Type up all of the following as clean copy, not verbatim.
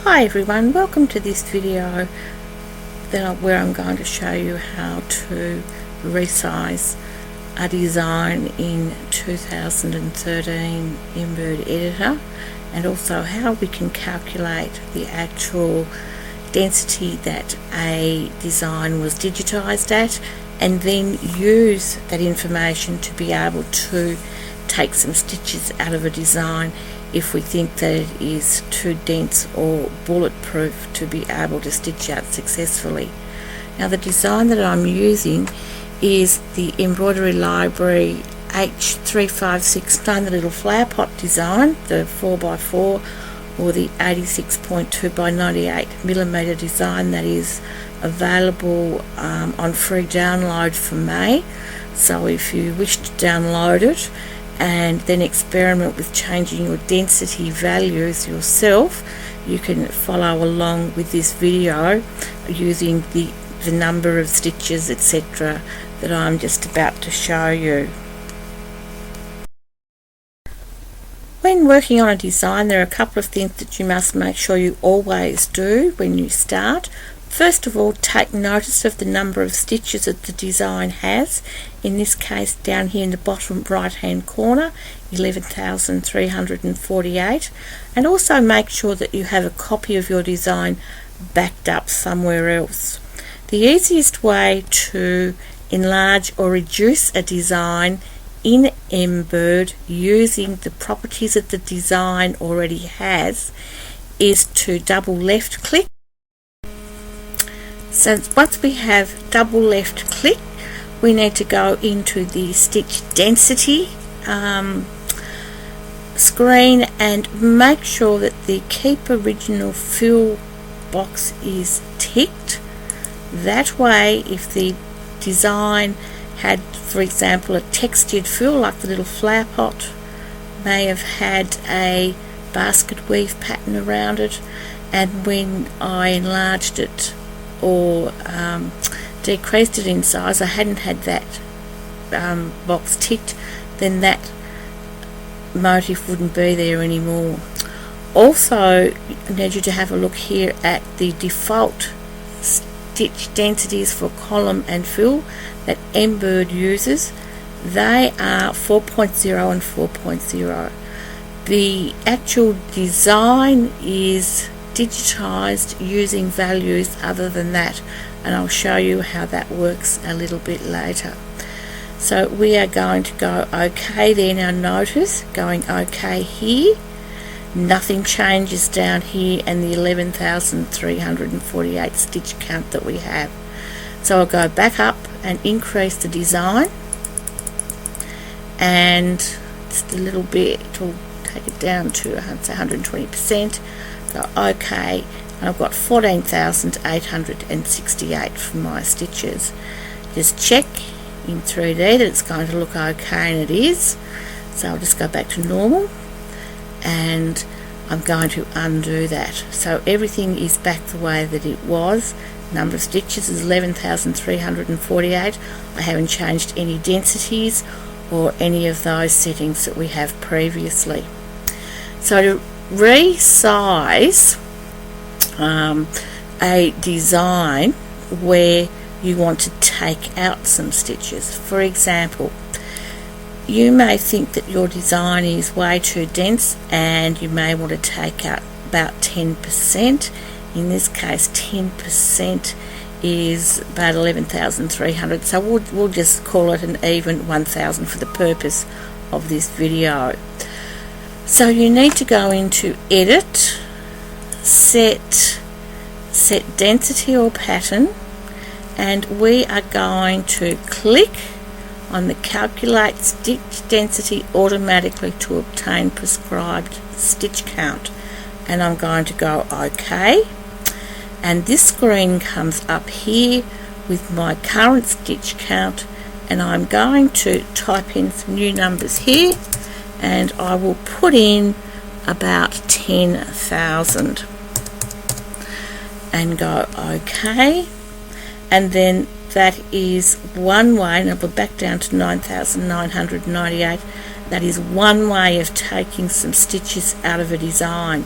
Hi everyone, welcome to this video where I'm going to show you how to resize a design in 2013 Embird editor, and also how we can calculate the actual density that a design was digitized at, and then use that information to be able to take some stitches out of a design if we think that it is too dense or bulletproof to be able to stitch out successfully. Now the design that I'm using is the Embroidery Library H3569, the little flower pot design, the 4x4 or the 86.2 by 98mm design that is available on free download for May. So if you wish to download it and then experiment with changing your density values yourself, you can follow along with this video using the number of stitches, etc., that I'm just about to show you. When working on a design, there are a couple of things that you must make sure you always do when you start. First of all, take notice of the number of stitches that the design has. In this case, down here in the bottom right hand corner, 11,348, and also make sure that you have a copy of your design backed up somewhere else. The easiest way to enlarge or reduce a design in Embird using the properties that the design already has is to double left click. So once we have double left click, we need to go into the stitch density screen and make sure that the keep original fill box is ticked. That way, if the design had, for example, a textured fill like the little flower pot may have had a basket weave pattern around it, and when I enlarged it or decreased it in size, I hadn't had that box ticked, then that motif wouldn't be there anymore. Also, I need you to have a look here at the default stitch densities for column and fill that Embird uses. They are 4.0 and 4.0. The actual design is digitized using values other than that, and I'll show you how that works a little bit later. So we are going to go OK there. Now notice, going OK here, nothing changes down here, and the 11,348 stitch count that we have. So I'll go back up and increase the design, and just a little bit, it'll take it down to 120%. Go OK, and I've got 14,868 for my stitches. Just check in 3D that it's going to look okay, and it is. So I'll just go back to normal, and I'm going to undo that. So everything is back the way that it was. Number of stitches is 11,348. I haven't changed any densities or any of those settings that we have previously. So to resize a design where you want to take out some stitches, for example, you may think that your design is way too dense and you may want to take out about 10%. In this case, 10% is about 11,300, so we'll just call it an even 1,000 for the purpose of this video. So you need to go into Edit, Set Density or Pattern, and we are going to click on the Calculate Stitch Density automatically to obtain prescribed stitch count, and I'm going to go OK, and this screen comes up here with my current stitch count, and I'm going to type in some new numbers here, and I will put in about 10,000 and go OK, and then that is one way, and I'll go back down to 9,998. That is one way of taking some stitches out of a design.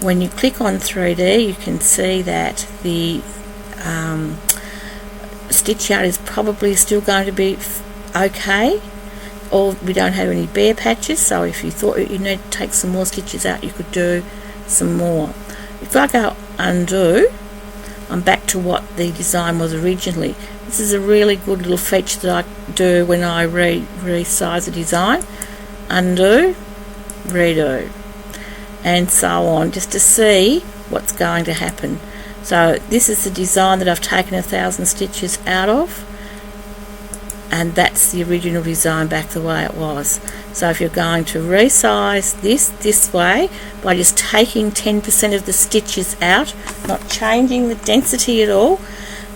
when you click on 3D, you can see that the stitch out is probably still going to be okay, or we don't have any bare patches, so if you thought you need to take some more stitches out, you could do some more. If I go undo, I'm back to what the design was originally. This is a really good little feature that I do when I resize a design. Undo, redo, and so on, just to see what's going to happen. So this is the design that I've taken 1,000 stitches out of, and that's the original design back the way it was. So if you're going to resize this way by just taking 10% of the stitches out, not changing the density at all,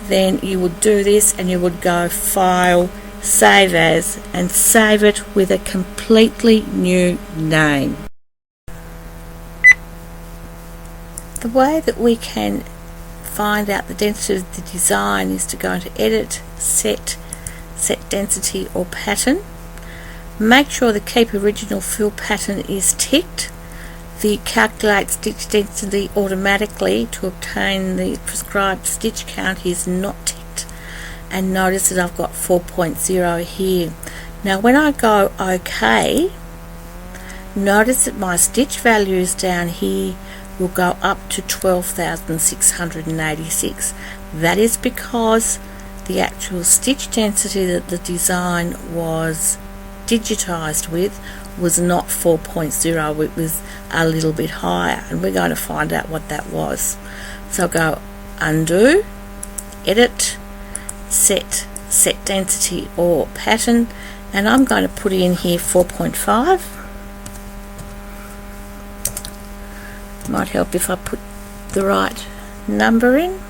then you would do this and you would go File, Save As, and save it with a completely new name. The way that we can find out the density of the design is to go into Edit, Set Density or Pattern. Make sure the Keep Original Fill pattern is ticked. The Calculate Stitch Density automatically to obtain the prescribed stitch count is not ticked. And notice that I've got 4.0 here. Now when I go OK, notice that my stitch values down here will go up to 12,686. That is because the actual stitch density that the design was digitized with was not 4.0, it was a little bit higher, and we're going to find out what that was. So go Undo, Edit, Set Density or Pattern, and I'm going to put in here 4.5. Might help if I put the right number in,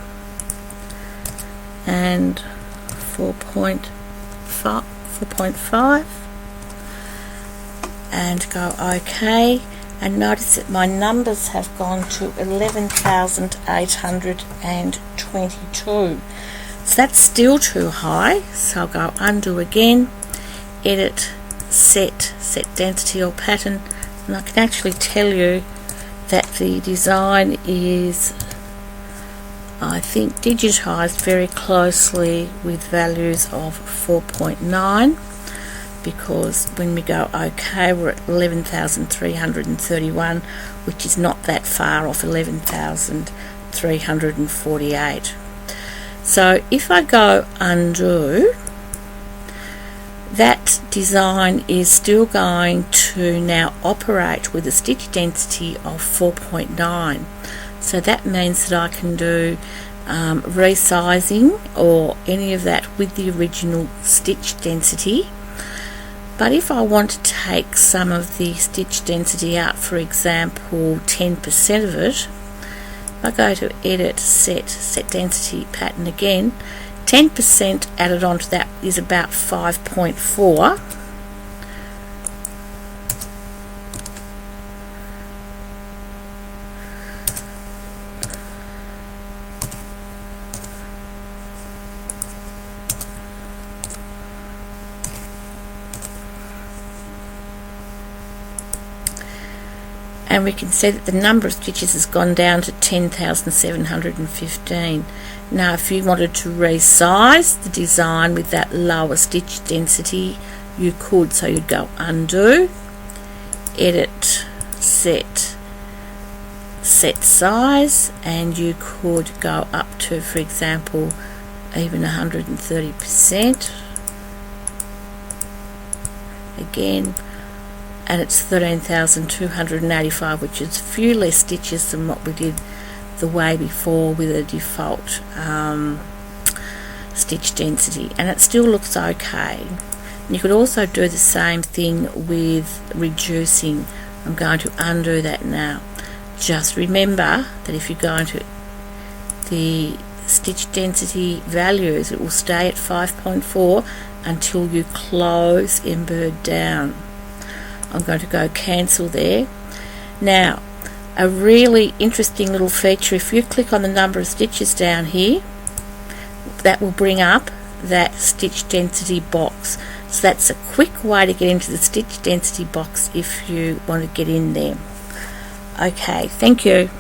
and 4.5, and go OK, and notice that my numbers have gone to 11,822. So that's still too high, so I'll go Undo again, Edit, Set Density or Pattern, and I can actually tell you that the design is, I think, digitized very closely with values of 4.9, because when we go OK, we're at 11,331, which is not that far off 11,348. So if I go Undo, that design is still going to now operate with a stitch density of 4.9. So that means that I can do resizing or any of that with the original stitch density. But if I want to take some of the stitch density out, for example 10% of it, if I go to Edit, Set Density Pattern again, 10% added onto that is about 5.4. And we can see that the number of stitches has gone down to 10,715. Now if you wanted to resize the design with that lower stitch density, you could. So you'd go Undo, Edit, Set Size, and you could go up to, for example, even 130%. Again, and it's 13,285, which is a few less stitches than what we did the way before with a default stitch density, and it still looks okay. And you could also do the same thing with reducing. I'm going to undo that now. Just remember that if you go into the stitch density values, it will stay at 5.4 until you close Embird down. I'm going to go cancel there. Now, a really interesting little feature, if you click on the number of stitches down here, that will bring up that stitch density box. So that's a quick way to get into the stitch density box if you want to get in there. Okay, thank you.